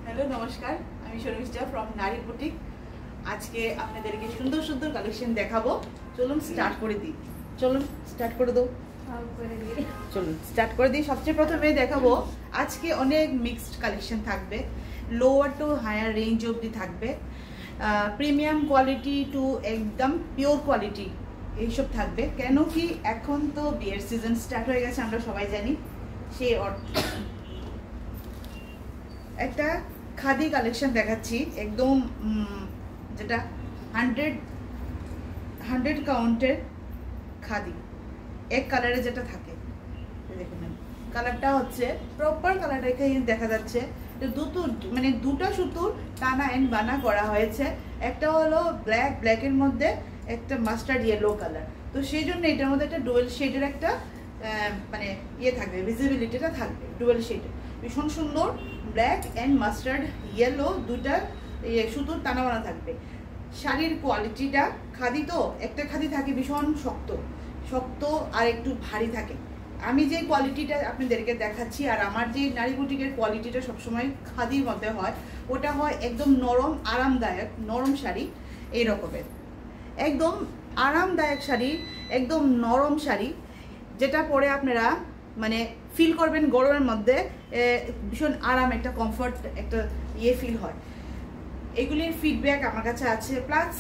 Hello নমস্কার, আমি Sharmistha from নারী বুটিক। আজকে আপনাদেরকে সুন্দর সুন্দর কালেকশন দেখাবো। চলুন স্টার্ট করে দিই। চলুন স্টার্ট করে দাও। চলুন স্টার্ট করে দিই। সবচেয়ে প্রথমে দেখাবো আজকে অনেক মিক্সড কালেকশন থাকবে, লোয়ার টু হায়ার রেঞ্জ অবধি থাকবে, প্রিমিয়াম কোয়ালিটি টু একদম পিওর কোয়ালিটি এইসব থাকবে। কেন কি এখন তো বিয়ের সিজন স্টার্ট হয়ে গেছে, আমরা সবাই জানি। সেই একটা খাদি কালেকশন দেখাচ্ছি, একদম যেটা 100 কাউন্টের খাদি, এক কালারে যেটা থাকে। দেখুন কালারটা হচ্ছে প্রপার কালারটা এখানে দেখা যাচ্ছে। মানে দুটো সুতোর টানা এন্ড বানা করা হয়েছে। একটা হলো ব্ল্যাকের মধ্যে একটা মাস্টার্ড ইয়েলো কালার। তো সেই জন্য এটার মধ্যে একটা ডুয়েল শেডের একটা মানে ইয়ে থাকবে, ভিজিবিলিটিটা থাকবে ডুয়েল শেডের। ভীষণ সুন্দর ব্ল্যাক অ্যান্ড মাস্টার্ড ইয়েলো দুটা সুতোর টানা বানা থাকবে। শাড়ির কোয়ালিটিটা খাদি, তো একটা খাদি থাকে ভীষণ শক্ত শক্ত আর একটু ভারী থাকে। আমি যে কোয়ালিটিটা আপনাদেরকে দেখাচ্ছি আর আমার যে নারী বুটিকের কোয়ালিটিটা সবসময় খাদির মধ্যে হয়, ওটা হয় একদম নরম আরামদায়ক নরম শাড়ি। এই রকমের একদম আরামদায়ক শাড়ি, একদম নরম শাড়ি, যেটা পরে আপনারা মানে ফিল করবেন গরমের মধ্যে ভীষণ আরাম, একটা কমফর্ট, একটা ইয়ে ফিল হয়। এগুলির ফিডব্যাক আমার কাছে আছে। প্লাস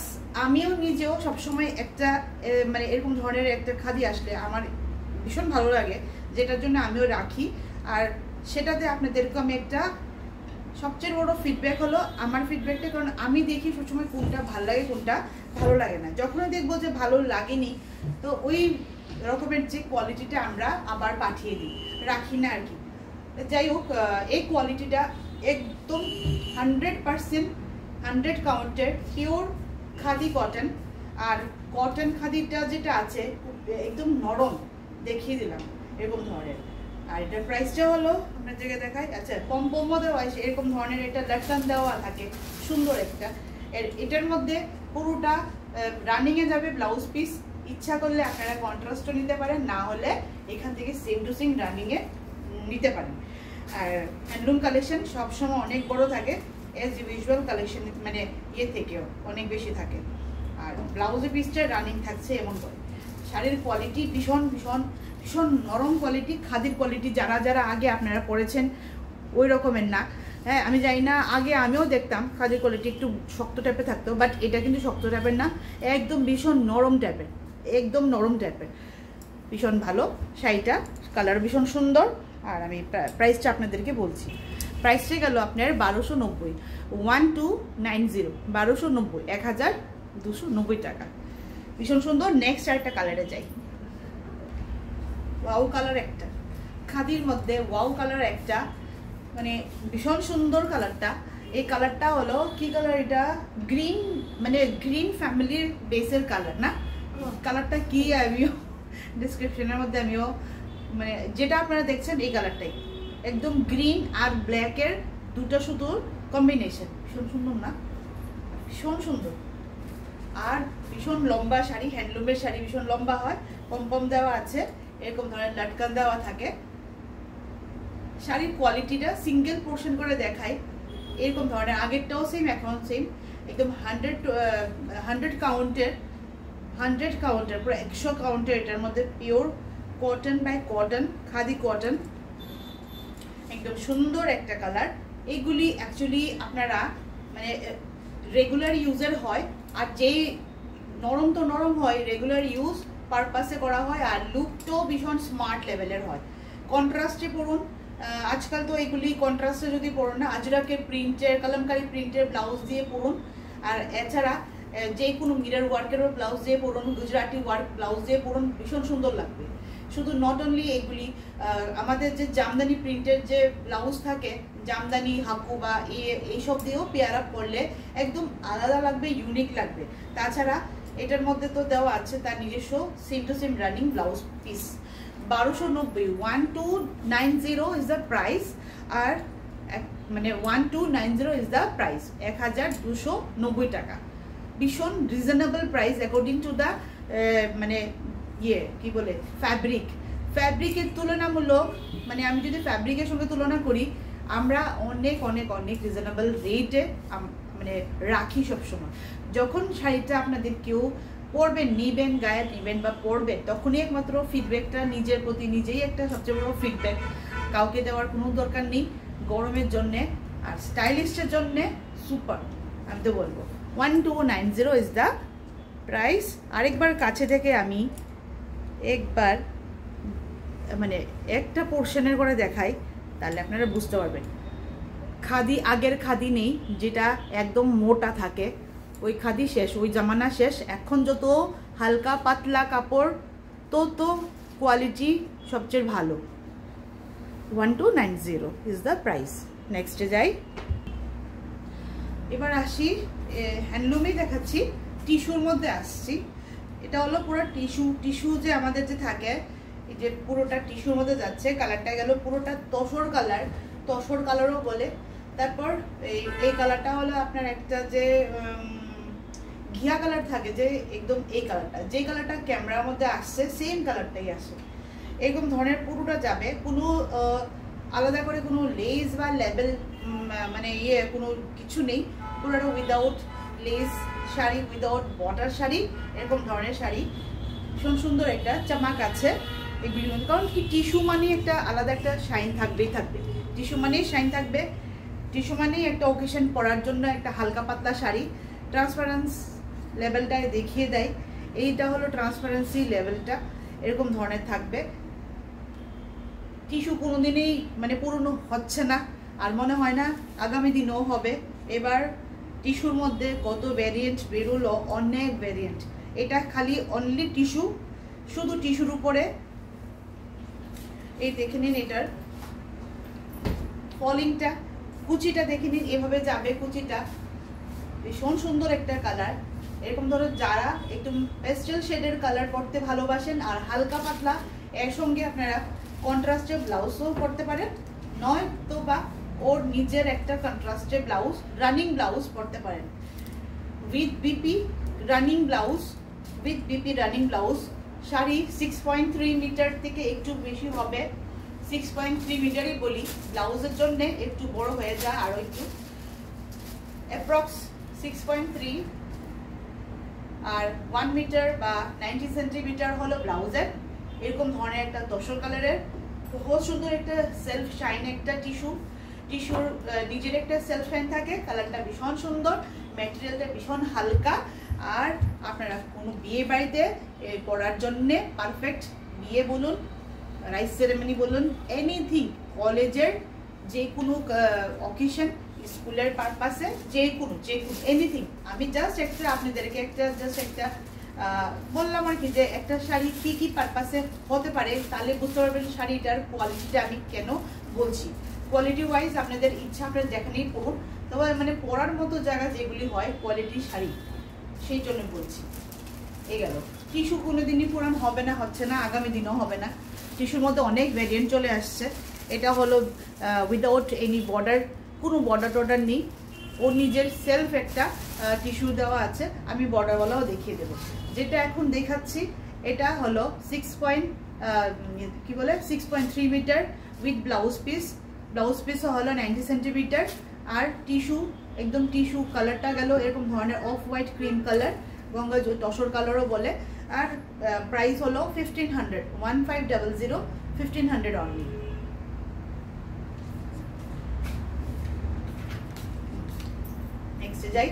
আমিও নিজেও সবসময় একটা মানে এরকম ধরনের একটা খাদি আসলে আমার ভীষণ ভালো লাগে, যেটার জন্য আমিও রাখি। আর সেটাতে আপনাদেরকে আমি একটা সবচেয়ে বড় ফিডব্যাক হলো আমার ফিডব্যাকটা, কারণ আমি দেখি সবসময় কোনটা ভালো লাগে কোনটা ভালো লাগে না। যখনই দেখবো যে ভালো লাগেনি, তো ওই রকমের যে কোয়ালিটিটা আমরা আবার পাঠিয়ে দিই, রাখি না আর কি। যাই হোক, এই কোয়ালিটিটা একদম 100% কাউন্টের পিওর খাদি কটন। আর কটন খাদিটা যেটা আছে একদম নরম, দেখিয়ে দিলাম এরকম ধরনের। আর এটার প্রাইসটা হলো আপনার জায়গায় দেখায়, আচ্ছা পম্পমও দেওয়া আছে এরকম ধরনের, এটা লাটকান দেওয়া থাকে সুন্দর একটা। এটার মধ্যে পুরোটা রানিংয়ে যাবে ব্লাউজ পিস। ইচ্ছা করলে আপনারা কন্ট্রাস্টও নিতে পারেন, না হলে এখান থেকে সেম টু সেম রানিংয়ে নিতে পারেন। আর হ্যান্ডলুম কালেকশন সবসময় অনেক বড় থাকে, এজ ইউজুয়াল কালেকশন মানে ইয়ে থেকেও অনেক বেশি থাকে। আর ব্লাউজের পিসটা রানিং থাকছে এমন করে। শাড়ির কোয়ালিটি ভীষণ ভীষণ ভীষণ নরম কোয়ালিটি, খাদির কোয়ালিটি যারা যারা আগে আপনারা পড়েছেন ওই রকমের না। হ্যাঁ, আমি জানি না, আগে আমিও দেখতাম খাদির কোয়ালিটি একটু শক্ত টাইপের থাকতো, বাট এটা কিন্তু শক্ত টাইপের না, একদম ভীষণ নরম টাইপের, একদম নরম টাইপের। ভীষণ ভালো শাড়িটা, কালার ভীষণ সুন্দর। আর আমি প্রাইসটা আপনাদেরকে বলছি। প্রাইসটা গেল আপনার 1290, 1290, 1290, 1290 টাকা। ভীষণ সুন্দর। নেক্সট আরেকটা কালারে যাই। ওয়াও কালার একটা খাদির মধ্যে, ওয়াও কালার একটা, মানে ভীষণ সুন্দর কালারটা। এই কালারটা হলো কি কালার, এটা গ্রিন, মানে গ্রিন ফ্যামিলির বেসের কালার না। কালারটা কি আমিও ডিসক্রিপশনের মধ্যে আমিও মানে যেটা আপনারা দেখছেন এই কালারটাই, একদম গ্রিন আর ব্ল্যাকের দুটো সুতোর কম্বিনেশন। ভীষণ সুন্দর না, ভীষণ সুন্দর। আর ভীষণ লম্বা শাড়ি, হ্যান্ডলুমের শাড়ি ভীষণ লম্বা হয়, পম্পম দেওয়া আছে, এরকম ধরনের লাটকান দেওয়া থাকে। শাড়ির কোয়ালিটিটা সিঙ্গেল পোর্শন করে দেখায় এরকম ধরনের। আগেরটাও সেম, এখন সেম, একদম 100 কাউন্টের, 100 কাউন্টের, পুরো 100 কাউন্টের। এটার মধ্যে pure cotton by cotton, khadi cotton, একদম সুন্দর একটা কালার। এইগুলি অ্যাকচুয়ালি আপনারা মানে রেগুলার ইউজের হয়, আর যেই নরম তো নরম হয়, রেগুলার ইউজ পারপাসে করা হয়। আর লুকটাও ভীষণ স্মার্ট লেভেলের হয়। কন্ট্রাস্টে পরুন, আজকাল তো এগুলি কন্ট্রাস্টে যদি পরুন না, আজরাকের প্রিন্টের, কলমকারি প্রিন্টের ব্লাউজ দিয়ে পরুন। আর এছাড়া যে কোনো মিরর ওয়ার্কেরও ব্লাউজ দিয়ে পরুন, গুজরাটি ওয়ার্ক ব্লাউজ দিয়ে পরুন, ভীষণ সুন্দর লাগবে। শুধু নট অনলি এগুলি, আমাদের যে জামদানি প্রিন্টের যে ব্লাউজ থাকে, জামদানি হাকু বা এইসব দিয়েও পেয়ার আপ করলে একদম আলাদা লাগবে, ইউনিক লাগবে। তাছাড়া এটার মধ্যে তো দেওয়া আছে তার নিজস্ব same to same running blouse piece. 1290, 1290 is the price. আর মানে 1290 ইজ দ্য প্রাইস, 1290 টাকা। ভীষণ reasonable price according to the মানে ইয়ে কি বলে ফ্যাব্রিকের তুলনামূলক, মানে আমি যদি ফ্যাব্রিকের সঙ্গে তুলনা করি, আমরা অনেক অনেক অনেক রিজনেবল রেটে মানে রাখি সবসময়। যখন শাড়িটা আপনাদের কেউ পরবেন, নিবেন, গায়ে নিবেন বা পরবেন, তখনই একমাত্র ফিডব্যাকটা নিজের প্রতি নিজেই একটা সবচেয়ে বড় ফিডব্যাক, কাউকে দেওয়ার কোনো দরকার নেই। গরমের জন্যে আর স্টাইলিশের জন্যে সুপার, আমি তো বলবো 1290 ইজ দ্য প্রাইস। আরেকবার কাছে থেকে আমি একবার মানে একটা পোর্শনের করে দেখাই, তাহলে আপনারা বুঝতে পারবেন। খাদি, আগের খাদি নেই যেটা একদম মোটা থাকে, ওই খাদি শেষ, ওই জামানা শেষ। এখন যত হালকা পাতলা কাপড় তত কোয়ালিটি সবচেয়ে ভালো। 1290 ইজ দ্য প্রাইস। নেক্সটে যাই, এবার আসি হ্যান্ডলুমেই দেখাচ্ছি, টিস্যুর মধ্যে আসছি। এটা হলো পুরো টিস্যু যে আমাদের যে থাকে, এই যে পুরোটা টিস্যুর মধ্যে যাচ্ছে। কালারটা গেল পুরোটা তসর কালার, তসর কালারও বলে। তারপর এই কালারটা হলো আপনার একটা যে ঘিয়া কালার থাকে, যে একদম এই কালারটা, যে কালারটা ক্যামেরার মধ্যে আসছে সেম কালারটাই আসে। এরকম ধরনের পুরোটা যাবে, কোনো আলাদা করে কোনো লেস বা লেবেল মানে কোনো কিছু নেই। পুরোটা without less sari, without border sari, এরকম ধরনের শাড়ি। ভীষণ সুন্দর একটা চামাক আছে এগুলির মধ্যে, কারণ কি টিস্যু মানে একটা আলাদা একটা শাইন থাকবেই থাকবে। টিস্যু মানেই শাইন থাকবে, টিস্যু মানেই একটা ওকেশন পরার জন্য একটা হালকা পাতলা শাড়ি। ট্রান্সপারেন্স লেভেলটায় দেখিয়ে দেয়, এইটা হলো ট্রান্সপারেন্সি লেভেলটা, এরকম ধরনের থাকবে। টিস্যু কোনোদিনই মানে পুরনো হচ্ছে না, আর মনে হয় না আগামী দিনেও হবে। এবার টিস্যুর মধ্যে কত ভ্যারিয়েন্ট বেরোলো, অনেক ভ্যারিয়েন্ট। এটা খালি অনলি টিস্যু, শুধু টিস্যুর উপরে। এই দেখে নিন এটার ফলিংটা, কুচিটা দেখে নিন, এভাবে যাবে কুচিটা। ভীষণ সুন্দর একটা কালার। এরকম ধরো যারা একদম পেস্টেল শেডের কালার পরতে ভালোবাসেন আর হালকা পাতলা, এর সঙ্গে আপনারা কন্ট্রাস্টে ব্লাউজও পরতে পারেন, নয় তো বা ওর নিজের একটা কন্ট্রাস্টে ব্লাউজ, রানিং ব্লাউজ পরতে পারেন। With BP running blouse, with BP running blouse. Sari 6.3 metre থেকে একটু বেশি হবে, 6.3 মিটারই বলি, ব্লাউজের জন্য একটু বড় হয়ে যায়, আরও একটু অ্যাপ্রক্স 6.3, আর 1 মিটার বা 90 সেন্টিমিটার হলো ব্লাউজের। এরকম ধরনের একটা তসর কালারের বহুত সুন্দর একটা সেলফ শাইন একটা টিস্যুর নিজের একটা সেলফ শাইন থাকে। কালারটা ভীষণ সুন্দর, ম্যাটেরিয়ালটা ভীষণ হালকা, আর আপনারা কোনো বিয়ে বাড়িতে পরার জন্যে পারফেক্ট। বিয়ে বলুন, রাইস সেরেমনি বলুন, এনিথিং, কলেজের যে কোনো অকেশন, স্কুলের পারপাসে, যে কোনো এনিথিং। আমি জাস্ট একটা আপনাদেরকে একটা বললাম আর কি, যে একটা শাড়ি কি কি পারপাসে হতে পারে, তাহলে বুঝতে পারবেন শাড়িটার কোয়ালিটিটা আমি কেন বলছি। কোয়ালিটি ওয়াইজ আপনাদের ইচ্ছা, আপনারা যেখানেই পড়ুন, তবে মানে পরার মতো জায়গা যেগুলি হয় কোয়ালিটি শাড়ি, সেই জন্য বলছি। এই গেল টিস্যু, কোনোদিনই পুরান হবে না, হচ্ছে না, আগামী দিনও হবে না। টিস্যুর মধ্যে অনেক ভ্যারিয়েন্ট চলে আসছে। এটা হলো উইদাউট এনি বর্ডার, কোনো বর্ডার টর্ডার নেই, ওর নিজের সেলফ একটা টিস্যু দেওয়া আছে। আমি বর্ডারওয়ালাও দেখিয়ে দেবো। যেটা এখন দেখাচ্ছি এটা হলো 6.3 metre with blouse piece. Blouse পিসও হলো 90 সেন্টিমিটার, আর টিস্যু, একদম টিস্যু কালারটা গেল এরকম ধরনের off white cream colour, Ganga tussar কালারও বলে। আর প্রাইস হলো 1500, 1500, 1500 অনলি। নেক্সটে যাই।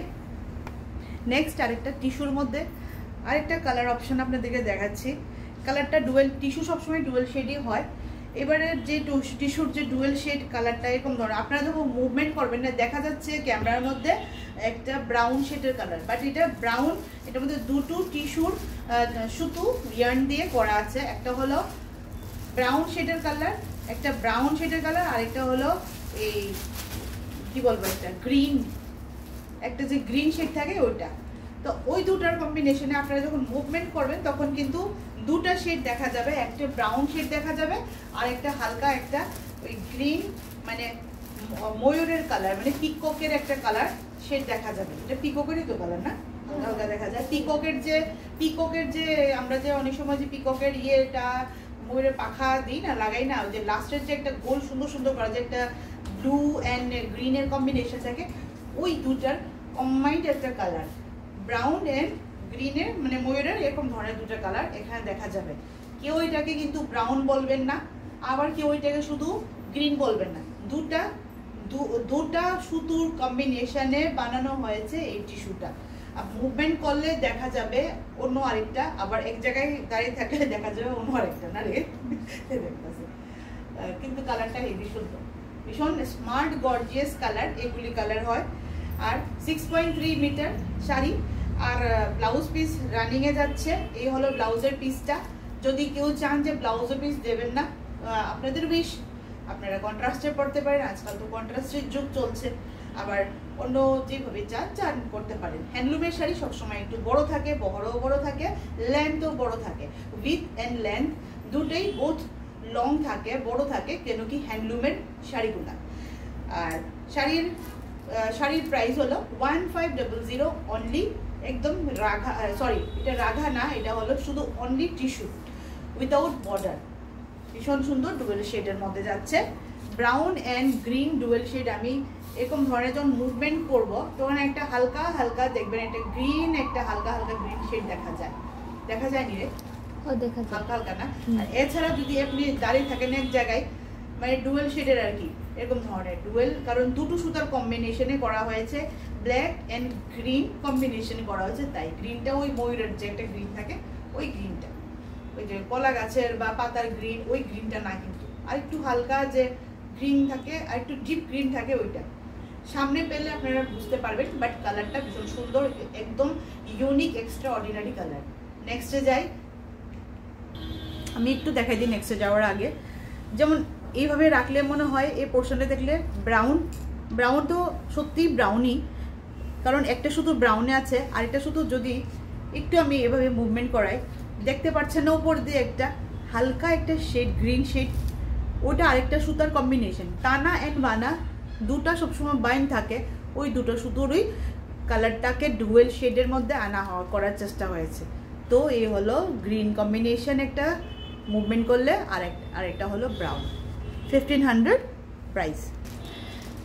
নেক্সট আরেকটা টিস্যুর মধ্যে আরেকটা কালার অপশন আপনাদেরকে দেখাচ্ছি। কালারটা ডুয়েল, টিস্যু সবসময় ডুয়েল শেডই হয়। এবারে যে টিস্যুর যে ডুয়েল শেড কালারটা এরকম ধরনের, আপনারা যখন মুভমেন্ট করবেন না, দেখা যাচ্ছে ক্যামেরার মধ্যে একটা ব্রাউন শেডের কালার, বাট এটা ব্রাউন, এটার মধ্যে দুটো টিস্যুর সুতো ইয়ার্ন দিয়ে করা আছে। একটা হলো ব্রাউন শেডের কালার, একটা ব্রাউন শেডের কালার, আর একটা হলো এই কি বলবো, একটা গ্রিন, একটা যে গ্রিন শেড থাকে ওইটা। তো ওই দুটার কম্বিনেশনে আপনারা যখন মুভমেন্ট করবেন তখন কিন্তু দুটা শেড দেখা যাবে, একটা ব্রাউন শেড দেখা যাবে, আর একটা হালকা একটা ওই গ্রিন মানে ময়ূরের কালার, মানে পিককের একটা কালার শেড দেখা যাবে। এটা পিককেরই তো কালার না, হালকা দেখা যায়। পিককের যে আমরা যে অনেক সময় যে পিককের ইয়েটা ময়ূরের পাখা দিই না, লাগাই না, ওই যে লাস্টের যে একটা গোল সুন্দর সুন্দর করা, যে একটা ব্লু অ্যান্ড গ্রিনের কম্বিনেশন থাকে, ওই দুটার কম্বাইন্ড একটা কালার, ব্রাউন অ্যান্ড গ্রিনের মানে ময়ূরের এরকম ধরনের দুটা কালার এখানে দেখা যাবে। কেউ এটাকে কিন্তু ব্রাউন বলবেন না, আবার কেউ এটাকে শুধু গ্রিন বলবেন না, দুটা সুতুর কম্বিনেশনে বানানো হয়েছে এই টিস্যুটা। মুভমেন্ট করলে দেখা যাবে অন্য আরেকটা, আবার এক জায়গায় দাঁড়িয়ে থাকলে দেখা যাবে অন্য আরেকটা, না রে দেখতেছে। কিন্তু কালারটা হেভি সুন্দর, ভীষণ স্মার্ট গর্জিয়াস কালার, এগুলি কালার হয়। আর 6.3 মিটার শাড়ি, আর ব্লাউজ পিস রানিংয়ে যাচ্ছে। এই হলো ব্লাউজের পিসটা। যদি কেউ চান যে ব্লাউজের পিস দেবেন না, আপনাদের উইশ, আপনারা কন্ট্রাস্টে পড়তে পারেন, আজকাল তো কন্ট্রাস্টের যুগ চলছে, আবার অন্য যেভাবে চান করতে পারেন। হ্যান্ডলুমের শাড়ি সবসময় একটু বড় থাকে, বড় থাকে, লেন্থও বড় থাকে, উইথ অ্যান্ড লেন্থ দুটোই বোথ লং থাকে, বড় থাকে, কেন কি হ্যান্ডলুমের শাড়িগুলা। আর শাড়ির প্রাইস হলো 1500 অনলি, একদম রাঘা, সরি এটা রাঘা না, এটা হলো শুধু অনলি টিস্যু উইথাউট বর্ডার। ভীষণ সুন্দর ডুয়েল শেডের মধ্যে যাচ্ছে, brown and green dual shade. আমি এরকম ধরনের যখন মুভমেন্ট করবো তখন একটা হালকা হালকা দেখবেন একটা গ্রিন, একটা হালকা হালকা গ্রিন শেড দেখা যায় নি রে, হালকা হালকা না। আর এছাড়া যদি আপনি দাঁড়িয়ে থাকেন এক জায়গায়, মানে ডুয়েল শেডের আর কি, এরকম ধরনের ডুয়েল, কারণ দুটো সুতার কম্বিনেশনে করা হয়েছে, ব্ল্যাক অ্যান্ড গ্রিন কম্বিনেশনে করা হয়েছে, তাই গ্রিনটা ওই ময়ূরের যে একটা গ্রিন থাকে ওই গ্রিনটা, ওই যে কলা গাছের বা পাতার গ্রিন ওই গ্রিনটা না, কিন্তু আর একটু হালকা যে গ্রিন থাকে আর একটু ডিপ গ্রিন থাকে ওইটা। সামনে পেলে আপনারা বুঝতে পারবেন, বাট কালারটা ভীষণ সুন্দর, একদম ইউনিক এক্সট্রা অর্ডিনারি কালার। নেক্সটে যাই, আমি একটু দেখাই দিই নেক্সটে যাওয়ার আগে। যেমন এইভাবে রাখলে মনে হয় এই পোর্শনটা দেখলে ব্রাউন তো সত্যিই ব্রাউনই, কারণ একটা শুধু ব্রাউনে আছে, আরেকটা শুধু যদি একটু আমি এভাবে মুভমেন্ট করাই, দেখতে পাচ্ছেন না উপর দিয়ে একটা হালকা একটা শেড, গ্রিন শেড, ওটা আরেকটা সুতার কম্বিনেশন। টানা অ্যান্ড বানা দুটা সবসময় বাইন থাকে, ওই দুটো সুতোরই কালারটাকে ডুয়েল শেডের মধ্যে করার চেষ্টা হয়েছে। তো এই হলো গ্রিন কম্বিনেশন একটা মুভমেন্ট করলে, আরেকটা হলো ব্রাউন। 1500 প্রাইস।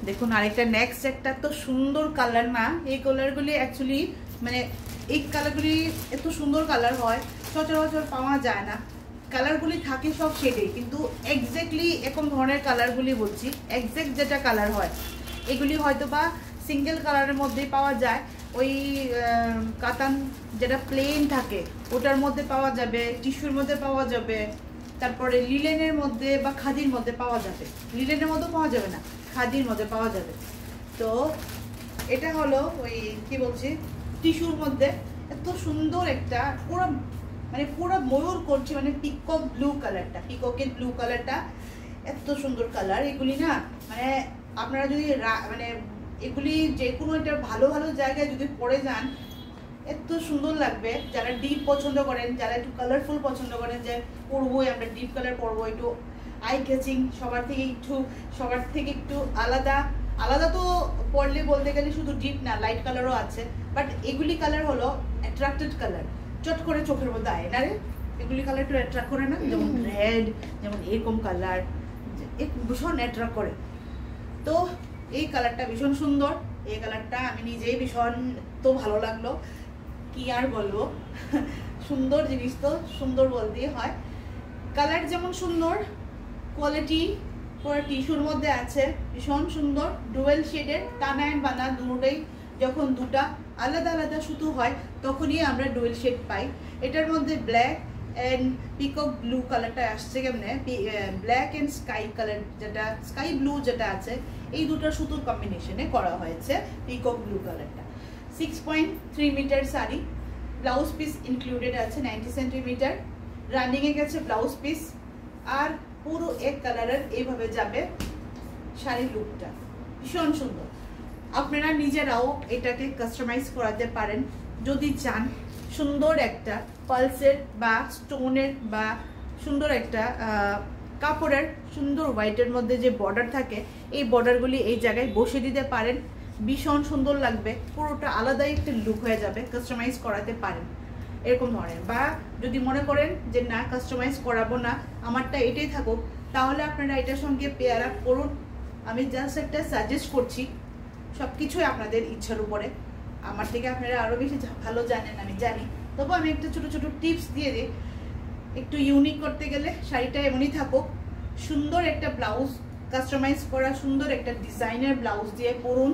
দেখুন আরেকটা নেক্সট একটা তো সুন্দর কালার না, এই কালারগুলি অ্যাকচুয়ালি মানে এই কালারগুলি এত সুন্দর কালার হয় সচরাচর পাওয়া যায় না। কালারগুলি থাকে সব শেডে, কিন্তু এক্স্যাক্টলি এরকম ধরনের কালারগুলি বলছি, এক্স্যাক্ট যেটা কালার হয় এগুলি হয়তো বা সিঙ্গেল কালারের মধ্যেই পাওয়া যায়। ওই কাতান যেটা প্লেন থাকে ওটার মধ্যে পাওয়া যাবে, টিস্যুর মধ্যে পাওয়া যাবে, তারপরে লিলেনের মধ্যে বা খাদির মধ্যে পাওয়া যাবে। লিলেনের মধ্যে পাওয়া যাবে না, খাদির মধ্যে পাওয়া যাবে। তো এটা হলো ওই কি বলছি টিস্যুর মধ্যে এত সুন্দর একটা পুরো ময়ূর করছে, মানে পিকক ব্লু কালারটা, পিককের ব্লু কালারটা এত সুন্দর কালার। এগুলি না মানে আপনারা যদি মানে এগুলি যে কোনো একটা ভালো ভালো জায়গায় যদি পরে যান এত সুন্দর লাগবে। যারা ডিপ পছন্দ করেন, যারা একটু কালারফুল পছন্দ করেন, যে পরবোই আমরা ডিপ কালার পরবো, একটু আই ক্যাচিং, সবার থেকে একটু আলাদা তো পরলে বলতে গেলে শুধু ডিপ না, লাইট কালারও আছে, বাট এগুলি কালার হলো অ্যাট্রাক্টেড কালার, চট করে চোখের মধ্যে আয় না রে, এগুলি কালার একটু অ্যাট্রাক্ট করে না, যেমন রেড, যেমন এরকম কালার ভীষণ অ্যাট্রাক্ট করে। তো এই কালারটা ভীষণ সুন্দর, এই কালারটা আমি নিজেই ভীষণ তো ভালো লাগলো, কি আর বলবো সুন্দর জিনিস তো সুন্দর বলতেই হয়। কালার যেমন সুন্দর, কোয়ালিটি পুরো টিস্যুর মধ্যে আছে, ভীষণ সুন্দর, ডুয়েল শেডের, টানা অ্যান্ড বানা দুটোই। যখন দুটা আলাদা আলাদা সুতো হয় তখনই আমরা ডুয়েল শেড পাই। এটার মধ্যে ব্ল্যাক অ্যান্ড পিকক ব্লু কালারটা আসছে কেমনে, ব্ল্যাক অ্যান্ড স্কাই কালার যেটা, স্কাই ব্লু যেটা আছে, এই দুটো সুতোর কম্বিনেশনে করা হয়েছে পিকক ব্লু কালারটা। 6.3 metre sari, blouse piece included আছে 90 সেন্টিমিটার, রানিংয়ে গেছে ব্লাউজ পিস, আর পুরো এক কালারের এইভাবে যাবে শাড়ির লুকটা, ভীষণ সুন্দর। আপনারা নিজেরাও এটাকে কাস্টমাইজ করাতে পারেন যদি চান। সুন্দর একটা পালসের বা স্টোনের বা সুন্দর একটা কাপড়ের সুন্দর হোয়াইটের মধ্যে যে বর্ডার থাকে, এই বর্ডারগুলি এই জায়গায় বসে দিতে পারেন, ভীষণ সুন্দর লাগবে, পুরোটা আলাদাই একটা লুক হয়ে যাবে, কাস্টমাইজ করাতে পারেন এরকম ধরনের। বা যদি মনে করেন যে না কাস্টমাইজ করাবো না, আমারটা এটাই থাকুক, তাহলে আপনারা এটার সঙ্গে পেয়ার আপ করুন, আমি জাস্ট একটা সাজেস্ট করছি, সব কিছুই আপনাদের ইচ্ছার উপরে। আমার থেকে আপনারা আরও বেশি ভালো জানেন আমি জানি, তবু আমি একটা ছোটো ছোটো টিপস দিয়ে দিই। একটু ইউনিক করতে গেলে শাড়িটা এমনই থাকুক, সুন্দর একটা ব্লাউজ কাস্টমাইজ করা, সুন্দর একটা ডিজাইনের ব্লাউজ দিয়ে পরুন,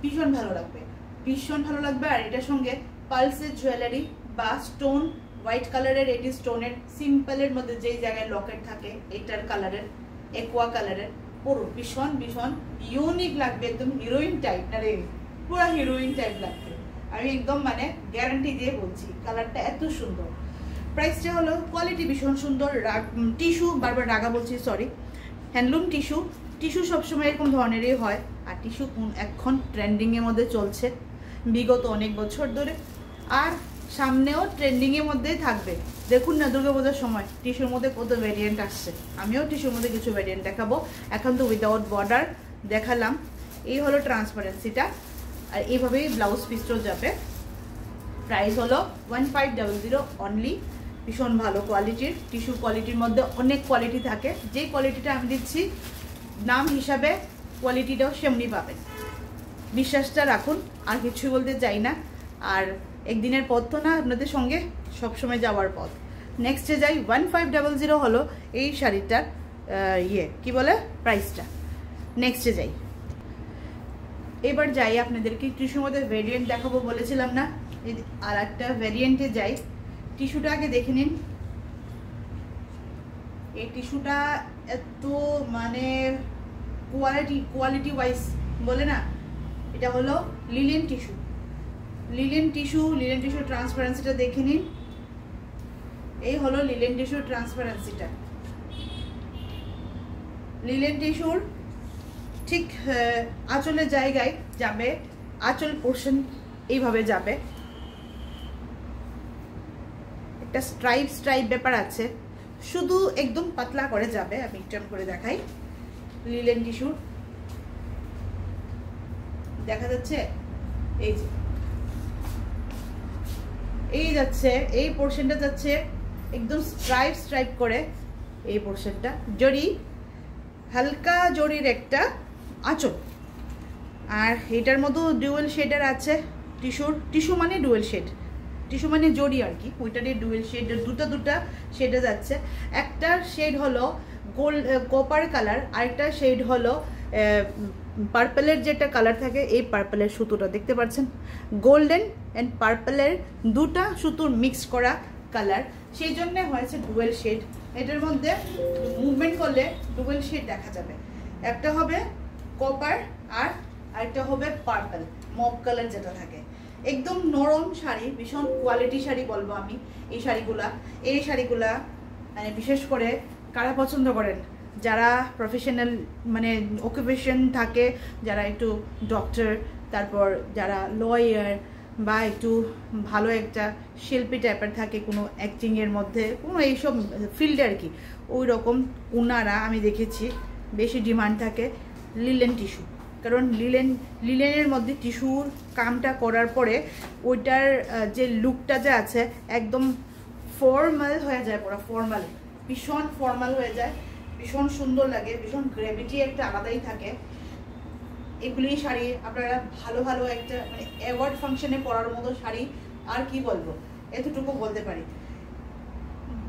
ভীষণ ভালো লাগবে, ভীষণ ভালো লাগবে। আর এটার সঙ্গে পালসের জুয়েলারি বা স্টোন, হোয়াইট কালারের এটি স্টোনের সিম্পলের মধ্যে যেই জায়গায় লকেট থাকে এটার কালারের, একোয়া কালারের পরুন, ভীষণ ভীষণ ইউনিক লাগবে, একদম হিরোইন টাইপ, না রে পুরো হিরোইন টাইপ লাগবে। আমি একদম মানে গ্যারান্টি দিয়ে বলছি, কালারটা এত সুন্দর। প্রাইসটা হলো কোয়ালিটি ভীষণ সুন্দর। টিস্যু, বারবার রাগা বলছি, সরি, হ্যান্ডলুম টিস্যু। টিস্যু সবসময় এরকম ধরনেরই হয়, আর টিস্যু এখন ট্রেন্ডিংয়ের মধ্যে চলছে বিগত অনেক বছর ধরে, আর সামনেও ট্রেন্ডিংয়ের মধ্যেই থাকবে। দেখুন না দুর্গাপূজার সময় টিস্যুর মধ্যে কত ভ্যারিয়েন্ট আসছে, আমিও টিস্যুর মধ্যে কিছু ভ্যারিয়েন্ট দেখাবো। এখন তো উইদাউট বর্ডার দেখালাম। এই হলো ট্রান্সপারেন্সিটা, আর এইভাবেই ব্লাউজ পিসটাও যাবে। প্রাইস হলো 1500 অনলি। ভীষণ ভালো কোয়ালিটির টিস্যু, কোয়ালিটির মধ্যে অনেক কোয়ালিটি থাকে, যে কোয়ালিটিটা আমি দিচ্ছি নাম হিসাবে কোয়ালিটিটাও সেমনি পাবেন, বিশ্বাসটা রাখুন। আর কিছু বলতে চাই না, আর একদিনের পথ তো না, আপনাদের সঙ্গে সবসময় যাওয়ার পথ। নেক্সটে যাই, 1500 হলো এই শাড়িটার কি বলে প্রাইসটা। নেক্সটে যাই, এবার যাই আপনাদেরকে টিস্যুর মধ্যে ভেরিয়েন্ট দেখাবো বলেছিলাম না, আর একটা ভ্যারিয়েন্টে যাই। টিস্যুটা আগে দেখে নিন। এই টিস্যুটা এত মানে কোয়ালিটি ওয়াইজ বলে না, এটা হলো লিলেন টিস্যু। লিলেন টিস্যু ট্রান্সপারেন্সিটা দেখে নিন। এই হলো লিলেন টিস্যু ট্রান্সপারেন্সিটা। লিলেন টিস্যুর ঠিক আঁচলের জায়গায় যাবে, আঁচল পোর্শন এইভাবে যাবে, একটা স্ট্রাইপ ব্যাপার আছে, শুধু একদম পাতলা করে যাবে। আমি টার্ন করে দেখাই। লিলেন টিস্যুর দেখা যাচ্ছে, এই যে এই যাচ্ছে, এই পোর্শনটা যাচ্ছে একদম স্ট্রাইপ করে। এই পোর্শনটা জড়ি, হালকা জড়ির একটা আঁচল, আর এটার মধ্যে ডুয়েল শেডার আছে। টিস্যু মানে ডুয়েল শেড, টিস্যু মানে জড়ি আর কি, ওইটারই ডুয়েল শেড, দুটা শেডে যাচ্ছে। একটা শেড হলো গোল্ড কপার কালার, আরেকটা শেড হলো পার্পলের যেটা কালার থাকে, এই পার্পলের সুতোটা দেখতে পাচ্ছেন, গোল্ডেন অ্যান্ড পার্পলের দুটা সুতোর মিক্স করা কালার, সেই জন্য হয়েছে ডুয়েল শেড। এটার মধ্যে মুভমেন্ট করলে ডুয়েল শেড দেখা যাবে, একটা হবে কপার আর আরেকটা হবে পার্পল মপ কালার যেটা থাকে। একদম নরম শাড়ি, ভীষণ কোয়ালিটি শাড়ি বলবো আমি। এই শাড়িগুলা মানে বিশেষ করে কারা পছন্দ করেন, যারা প্রফেশনাল মানে অকুপেশন থাকে, যারা একটু ডক্টর, তারপর যারা লয়ার বা একটু ভালো একটা শিল্পী টাইপের থাকে, কোনো অ্যাক্টিংয়ের মধ্যে কোনো এইসব ফিল্ডে আর কি, ওই রকম ওনারা আমি দেখেছি বেশি ডিমান্ড থাকে লিলেন টিস্যু। কারণ লিলেনের মধ্যে টিস্যুর কামটা করার পরে ওইটার যে লুকটা যে আছে একদম ফর্মাল হয়ে যায়, পুরো ফর্মাল, ভীষণ ফর্মাল হয়ে যায়, ভীষণ সুন্দর লাগে, ভীষণ গ্র্যাভিটি একটা আলাদাই থাকে। এগুলি শাড়ি আপনারা ভালো একটা মানে অ্যাওয়ার্ড ফাংশনে পরার মতো শাড়ি, আর কি বলবো, এতটুকু বলতে পারি।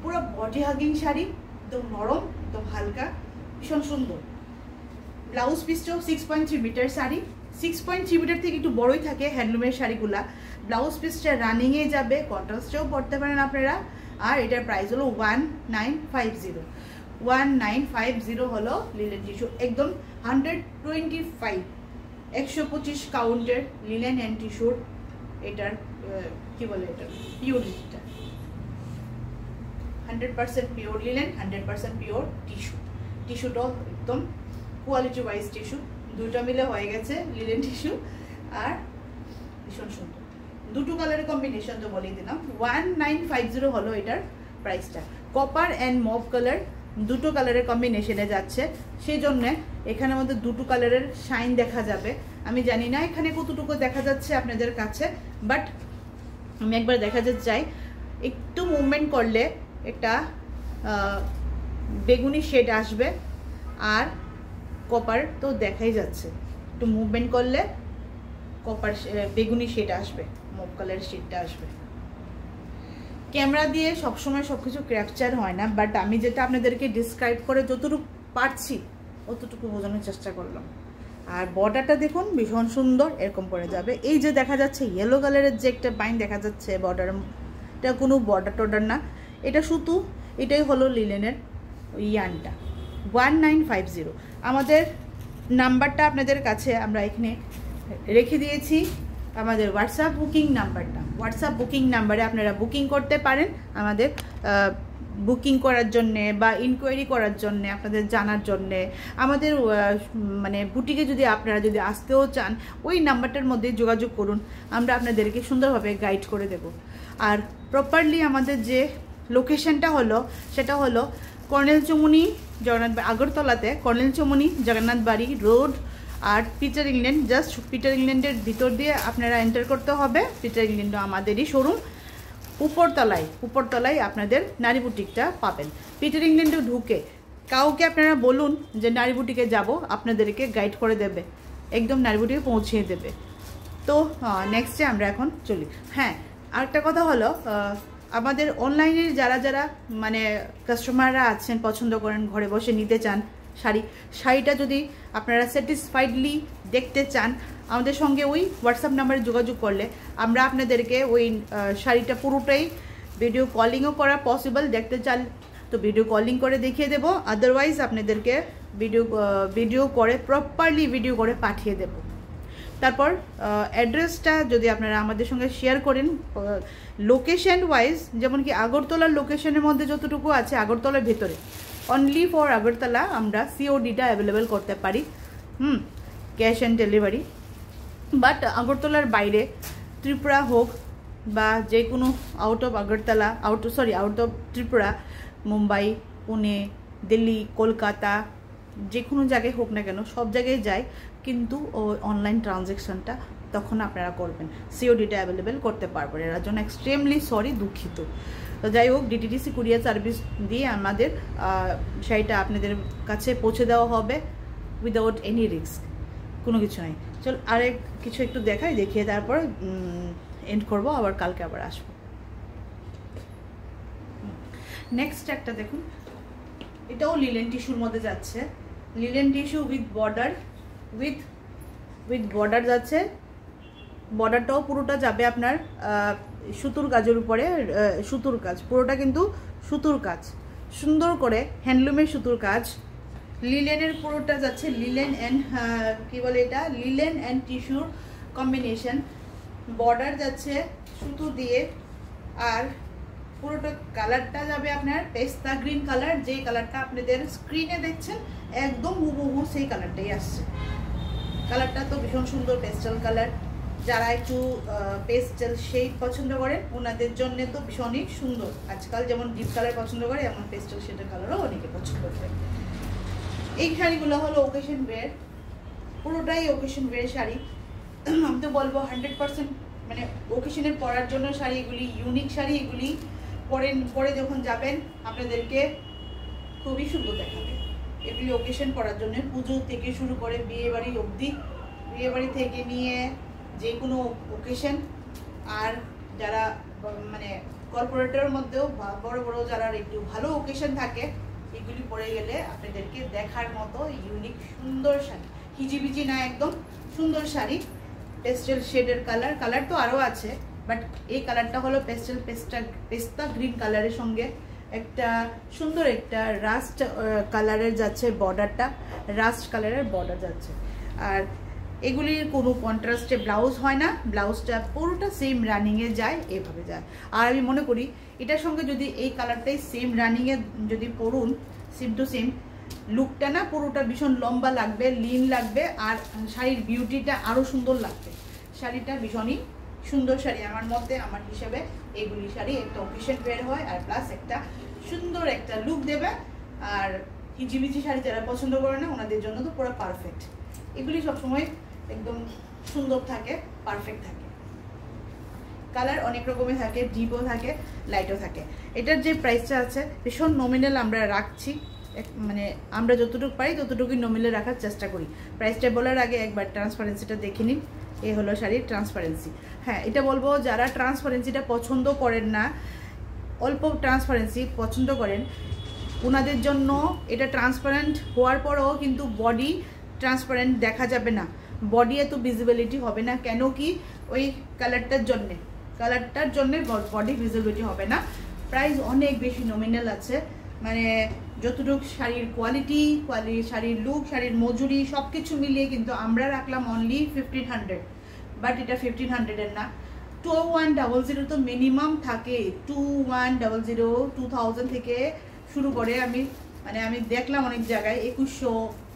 পুরো বডি হাগিং শাড়ি, একদম নরম, একদম হালকা, ভীষণ সুন্দর। ব্লাউজ পিসটাও 6.3 মিটার শাড়ি, 6.3 মিটার থেকে একটু বড়ই থাকে হ্যান্ডলুমের শাড়িগুলা। ব্লাউজ পিসটা রানিংয়ে যাবে, কন্ট্রাস্টেও পরতে পারেন আপনারা। আর এটার প্রাইস হলো 1950 হলো লিলেন টিস্যু, একদম 125 কাউন্টের লিলেন অ্যান্ড টিস্যুর এটার কি বলে, এটা পিওরিটিটা 100% পিওর লিলেন, 100% পিওর টিস্যু। টিস্যুটাও একদম কোয়ালিটি ওয়াইজ টিস্যু, দুটো মিলে হয়ে গেছে লিলেন টিস্যু, আর ভীষণ সুন্দর। দুটো কালারের কম্বিনেশন তো বলেই দিলাম। 1950 হলো এটার প্রাইসটা। কপার অ্যান্ড মভ কালার দুটো কালারের কম্বিনেশনে যাচ্ছে, সেই জন্যে এখানের মধ্যে দুটো কালারের শাইন দেখা যাবে। আমি জানি না এখানে কতটুকু দেখা যাচ্ছে আপনাদের কাছে, বাট আমি একবার দেখা যেতে চাই। একটু মুভমেন্ট করলে একটা বেগুনি শেড আসবে, আর কপার তো দেখাই যাচ্ছে, একটু মুভমেন্ট করলে কপার বেগুনি শেড আসবে, মুভ কালারের শেডটা আসবে। ক্যামেরা দিয়ে সবসময় সব কিছু ক্যাপচার হয় না, বাট আমি যেটা আপনাদেরকে ডিসক্রাইব করে যতটুকু পারছি অতটুকু বোঝানোর চেষ্টা করলাম। আর বর্ডারটা দেখুন ভীষণ সুন্দর, এরকম করে যাবে। এই যে দেখা যাচ্ছে ইয়েলো কালারের যে একটা বাইন দেখা যাচ্ছে বর্ডার, এটা কোনো বর্ডার টর্ডার না, এটা সুতো, এটাই হলো লিলেনের ইয়ানটা। 1950 আমাদের নাম্বারটা আপনাদের কাছে আমরা এখানে রেখে দিয়েছি, আমাদের হোয়াটসঅ্যাপ বুকিং নাম্বারটা। হোয়াটসঅ্যাপ বুকিং নাম্বারে আপনারা বুকিং করতে পারেন আমাদের বুকিং করার জন্যে বা ইনকোয়ারি করার জন্যে, আপনাদের জানার জন্যে। আমাদের মানে বুটিকে যদি আপনারা যদি আসতেও চান ওই নাম্বারটার মধ্যে যোগাযোগ করুন, আমরা আপনাদেরকে সুন্দরভাবে গাইড করে দেব। আর প্রপারলি আমাদের যে লোকেশনটা হলো সেটা হলো কর্নেল চৌমুহনী জগন্নাথ, আগরতলাতে কর্নেল চৌমুহনী জগন্নাথ বাড়ি রোড। আর পিটার ইংল্যান্ড, জাস্ট পিটার ইংল্যান্ডের ভিতর দিয়ে আপনারা এন্টার করতে হবে। পিটার ইংল্যান্ডও আমাদেরই শোরুম। উপরতলায় আপনাদের নারী বুটিকটা পাবেন। পিটার ইংল্যান্ডে ঢুকে কাউকে আপনারা বলুন যে নারী বুটিকে যাব, আপনাদেরকে গাইড করে দেবে, একদম নারী বুটিকে পৌঁছিয়ে দেবে। তো নেক্সটে আমরা এখন চলি। হ্যাঁ, আরেকটা কথা হলো, আমাদের অনলাইনে যারা মানে কাস্টমাররা আছেন, পছন্দ করেন, ঘরে বসে নিতে চান শাড়িটা যদি আপনারা স্যাটিসফাইডলি দেখতে চান, আমাদের সঙ্গে ওই হোয়াটসঅ্যাপ নাম্বারে যোগাযোগ করলে আমরা আপনাদেরকে ওই শাড়িটা পুরোটাই ভিডিও কলিংও করা পসিবল, দেখতে চান তো ভিডিও কলিং করে দেখিয়ে দেবো। আদারওয়াইজ আপনাদেরকে ভিডিও করে প্রপারলি ভিডিও করে পাঠিয়ে দেব। তারপর অ্যাড্রেসটা যদি আপনারা আমাদের সঙ্গে শেয়ার করেন লোকেশন ওয়াইজ, যেমন কি আগরতলার লোকেশনের মধ্যে যতটুকু আছে আগরতলার ভেতরে, অনলি ফর আগরতলা আমরা সিওডিটা অ্যাভেলেবেল করতে পারি, ক্যাশ অ্যান্ড ডেলিভারি। বাট আগরতলার বাইরে ত্রিপুরা হোক বা যে কোনো out of Agartala, out of Tripura, Mumbai, Pune, Delhi, Kolkata, যে কোনো জায়গায় হোক না কেন সব জায়গায় যায়, কিন্তু অনলাইন ট্রানজ্যাকশনটা তখন আপনারা করবেন, সিওডিটা অ্যাভেলেবেল করতে পারবেন। এর জন্য এক্সট্রিমলি সরি, দুঃখিত। তো যাই হোক, ডিটিডিসি কুরিয়ার সার্ভিস দিয়ে আমাদের শাড়িটা আপনাদের কাছে পৌঁছে দেওয়া হবে উইদাউট এনি রিস্ক, কোনো কিছু নাই। চল আরেক কিছু একটু দেখিয়ে তারপর এন্ড করবো, আবার কালকে আবার আসবো। নেক্সট একটা দেখুন, এটাও লিলেন টিস্যুর মধ্যে যাচ্ছে, লিলেন টিস্যু উইথ বর্ডার যাচ্ছে। বর্ডারটাও পুরোটা যাবে আপনার সুতোর কাজের উপরে, সুতোর কাজ পুরোটা কিন্তু সুতোর কাজ, সুন্দর করে হ্যান্ডলুমের সুতোর কাজ। লিলেনের পুরোটা যাচ্ছে লিলেন অ্যান্ড কি বলে এটা, লিলেন অ্যান্ড টিস্যুর কম্বিনেশন। বর্ডার যাচ্ছে সুতো দিয়ে, আর পুরোটা কালারটা যাবে আপনার পেস্তা গ্রিন কালার, যে কালারটা আপনাদের স্ক্রিনে দেখছেন একদম হুবহু সেই কালারটাই আসছে। কালারটা তো ভীষণ সুন্দর, পেস্টাল কালার। যারা একটু পেস্টাল শেড পছন্দ করেন ওনাদের জন্য তো ভীষণই সুন্দর। আজকাল যেমন ডিপ কালার পছন্দ করে, এমন পেস্টাল শেডের কালারও অনেকে পছন্দ করে। এই শাড়িগুলো হলো ওকেশন ওয়্যার, পুরোটাই ওকেশন ওয়্যার শাড়ি। আমি তো বলবো 100% মানে ওকেশনের পরার জন্য শাড়ি, এগুলি ইউনিক শাড়ি। এগুলি পরে যখন যাবেন আপনাদেরকে খুবই সুন্দর দেখাবে। এগুলি ওকেশন করার জন্য পুজো থেকে শুরু করে বিয়ে বাড়ি অবধি, বিয়ে বাড়ি থেকে নিয়ে যে কোনো ওকেশন। আর যারা মানে কর্পোরেটের মধ্যেও বড় বড় যারা একটু ভালো ওকেশন থাকে, এগুলি পরে গেলে আপনাদেরকে দেখার মতো ইউনিক সুন্দর শাড়ি, হিজিবিজি না, একদম সুন্দর শাড়ি। পেস্টেল শেডের কালার তো আরও আছে, বাট এই কালারটা হলো পেস্তা গ্রিন কালারের সঙ্গে একটা সুন্দর একটা রাস্ট কালারের যাচ্ছে বর্ডারটা, রাস্ট কালারের বর্ডার যাচ্ছে। আর এগুলির কোনো কন্ট্রাস্টে ব্লাউজ হয় না, ব্লাউজটা পুরোটা সেম রানিংয়ে যায়, এভাবে যায়। আর আমি মনে করি এটার সঙ্গে যদি এই কালারটাই সেম রানিংয়ে যদি পরুন, সেম টু সেম লুকটা না পুরোটা ভীষণ লম্বা লাগবে, লিন লাগবে, আর শাড়ির বিউটিটা আরও সুন্দর লাগবে। শাড়িটা ভীষণই সুন্দর শাড়ি আমার মতে, আমার হিসাবে এগুলি শাড়ি একটা অকেশন বের হয়, আর প্লাস একটা সুন্দর একটা লুক দেবে। আর হিজিবিজি শাড়ি যারা পছন্দ করে না ওনাদের জন্য তো পুরো পারফেক্ট। এগুলি সবসময় একদম সুন্দর থাকে, পারফেক্ট থাকে। কালার অনেক রকমের থাকে, ডিপও থাকে, লাইটও থাকে। এটার যে প্রাইসটা আছে ভীষণ নমিনাল আমরা রাখছি, মানে আমরা যতটুকু পারি ততটুকুই নমিলে রাখার চেষ্টা করি। প্রাইসটা বলার আগে একবার ট্রান্সপারেন্সিটা দেখে নিন। এই হলো শাড়ির ট্রান্সপারেন্সি। হ্যাঁ, এটা বলবো যারা ট্রান্সপারেন্সিটা পছন্দ করেন না, অল্প ট্রান্সপারেন্সি পছন্দ করেন, ওনাদের জন্য এটা ট্রান্সপারেন্ট হওয়ার পরেও কিন্তু বডি ট্রান্সপারেন্ট দেখা যাবে না, বডি এত ভিজিবিলিটি হবে না। কেন কি ওই কালারটার জন্যে বডি ভিজিবিলিটি হবে না। প্রাইস অনেক বেশি নমিনাল আছে, মানে যতটুকু শাড়ির কোয়ালিটি, শাড়ির লুক, শাড়ির মজুরি সব কিছু মিলিয়ে কিন্তু আমরা রাখলাম অনলি 1500। বাট এটা 1500-এর না, 2100 তো মিনিমাম থাকে। 2100, 2000 থেকে শুরু করে আমি দেখলাম অনেক জায়গায় 2100,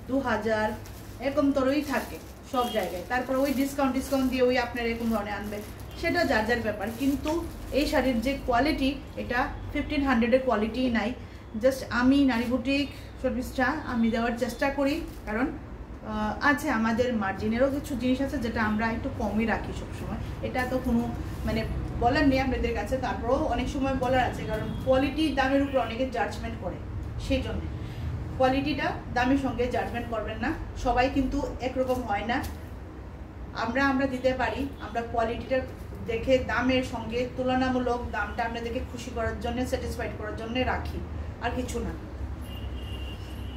2000 এরকম তরই থাকে সব জায়গায়। তারপর ওই ডিসকাউন্ট দিয়ে ওই আপনার এরকম ধরনের আনবে, সেটা যার যার ব্যাপার। কিন্তু এই শাড়ির যে কোয়ালিটি, এটা 1500-এর কোয়ালিটি নাই। জাস্ট আমি নারী বুটিক শোপিসটা আমি দেওয়ার চেষ্টা করি, কারণ আছে আমাদের মার্জিনেরও কিছু জিনিস আছে যেটা আমরা একটু কমই রাখি সবসময়। এটা তো কোনো মানে বলার নেই আপনাদের কাছে, তারপরেও অনেক সময় বলার আছে, কারণ কোয়ালিটি দামের উপর অনেকে জাজমেন্ট করে। সেই জন্য কোয়ালিটিটা দামের সঙ্গে জাজমেন্ট করবেন না, সবাই কিন্তু একরকম হয় না। আমরা দিতে পারি, আমরা কোয়ালিটিটা দেখে দামের সঙ্গে তুলনামূলক দামটা আপনাদেরকে খুশি করার জন্য, স্যাটিসফাইড করার জন্য রাখি, আর কিছু না।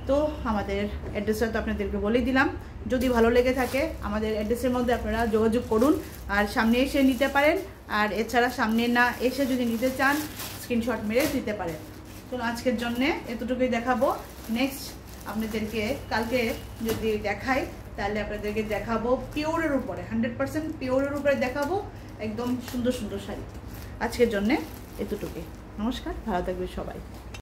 তো আমাদের অ্যাড্রেসটা তো আপনাদেরকে বলেই দিলাম। যদি ভালো লেগে থাকে আমাদের অ্যাড্রেসের মধ্যে আপনারা যোগাযোগ করুন, আর সামনে এসে নিতে পারেন। আর এছাড়া সামনে না এসে যদি নিতে চান, স্ক্রিনশট মেরে দিতে পারেন। তো আজকের জন্যে এতটুকুই দেখাবো। নেক্সট আপনাদেরকে কালকে যদি দেখাই, তাহলে আপনাদেরকে দেখাবো পিওরের উপরে, 100% পিওরের উপরে দেখাবো, একদম সুন্দর সুন্দর শাড়ি। আজকের জন্যে এতটুকুই। নমস্কার, ভালো থাকবে সবাই।